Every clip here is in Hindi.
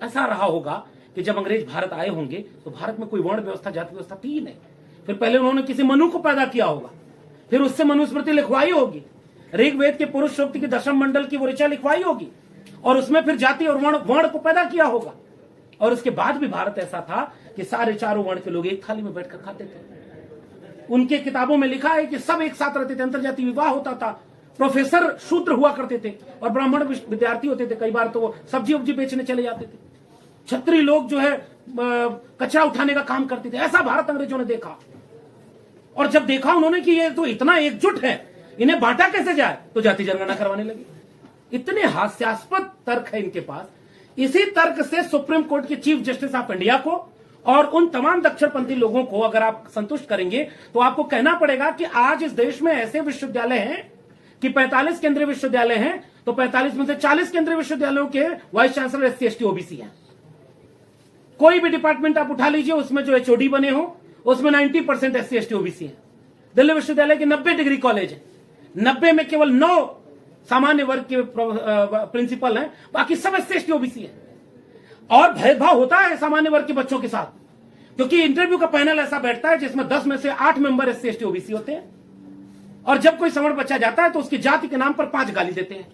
ऐसा रहा होगा कि जब अंग्रेज भारत आए होंगे तो भारत में कोई वर्ण व्यवस्था, जाति व्यवस्था थी ही नहीं। फिर पहले उन्होंने किसी मनु को पैदा किया होगा, फिर उससे मनुस्मृति लिखवाई होगी, ऋग्वेद के पुरुष सूक्त की दशम मंडल की वो ऋचा लिखवाई होगी, और उसमें फिर जाति और वर्ण को पैदा किया होगा। और उसके बाद भी भारत ऐसा था कि सारे चारों वर्ण के लोग एक थाली में बैठकर खाते थे। उनके किताबों में लिखा है कि सब एक साथ रहते थे, अंतरजातीय विवाह होता था, प्रोफेसर शूद्र हुआ करते थे और ब्राह्मण विद्यार्थी होते थे। कई बार तो वो सब्जी उब्जी बेचने चले जाते थे। छत्री लोग जो है कचरा उठाने का काम करते थे। ऐसा भारत अंग्रेजों ने देखा, और जब देखा उन्होंने कि ये तो इतना एकजुट है, इन्हें बांटा कैसे जाए, तो जाति जनगणना करवाने लगे। इतने हास्यास्पद तर्क है इनके पास। इसी तर्क से सुप्रीम कोर्ट के चीफ जस्टिस ऑफ इंडिया को और उन तमाम दक्षिणपंथी लोगों को अगर आप संतुष्ट करेंगे तो आपको कहना पड़ेगा कि आज इस देश में ऐसे विश्वविद्यालय हैं कि 45 केंद्रीय विश्वविद्यालय हैं, तो 45 में से 40 केंद्रीय विश्वविद्यालयों के vice chancellor SC ST OBC हैं। कोई भी डिपार्टमेंट आप उठा लीजिए, उसमें जो HOD बने हो उसमें 90% SC ST OBC है। दिल्ली विश्वविद्यालय के 90 डिग्री कॉलेज है, 90 में केवल 9 सामान्य वर्ग के प्रिंसिपल हैं, बाकी सब SC ST OBC है। और भेदभाव होता है सामान्य वर्ग के बच्चों के साथ, क्योंकि इंटरव्यू का पैनल ऐसा बैठता है जिसमें 10 में से 8 मेंबर SC ST OBC होते हैं, और जब कोई सवर्ण बच्चा जाता है तो उसकी जाति के नाम पर 5 गाली देते हैं,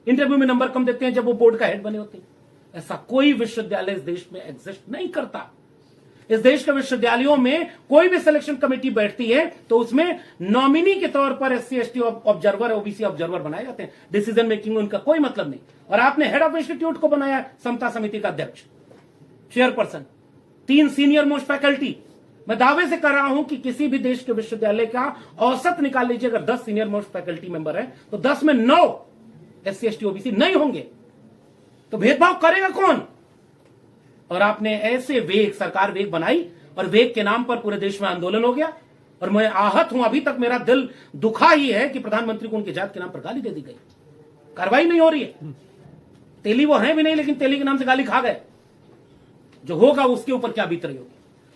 इंटरव्यू में नंबर कम देते हैं जब वो बोर्ड का हेड बने होते हैं। ऐसा कोई विश्वविद्यालय इस देश में एग्जिस्ट नहीं करता। इस देश के विश्वविद्यालयों में कोई भी सिलेक्शन कमेटी बैठती है तो उसमें नॉमिनी के तौर पर SC ST observer, OBC observer बनाए जाते हैं। डिसीजन मेकिंग में उनका कोई मतलब नहीं। और आपने हेड ऑफ इंस्टीट्यूट को बनाया समता समिति का अध्यक्ष, चेयरपर्सन, 3 सीनियर मोस्ट फैकल्टी। मैं दावे से कर रहा हूं कि किसी भी देश के विश्वविद्यालय का औसत निकाल लीजिए, अगर 10 सीनियर मोस्ट फैकल्टी मेंबर है तो 10 में 9 SC ST OBC नहीं होंगे, तो भेदभाव करेगा कौन? और आपने ऐसे वेग, सरकार वेग बनाई और वेग के नाम पर पूरे देश में आंदोलन हो गया। और मैं आहत हूं, अभी तक मेरा दिल दुखा ही है कि प्रधानमंत्री को उनकी जात के नाम पर गाली दे दी गई। कार्रवाई नहीं हो रही है। तेली वो हैं भी नहीं, लेकिन तेली के नाम से गाली खा गए। जो होगा उसके ऊपर क्या बीत रही होगी।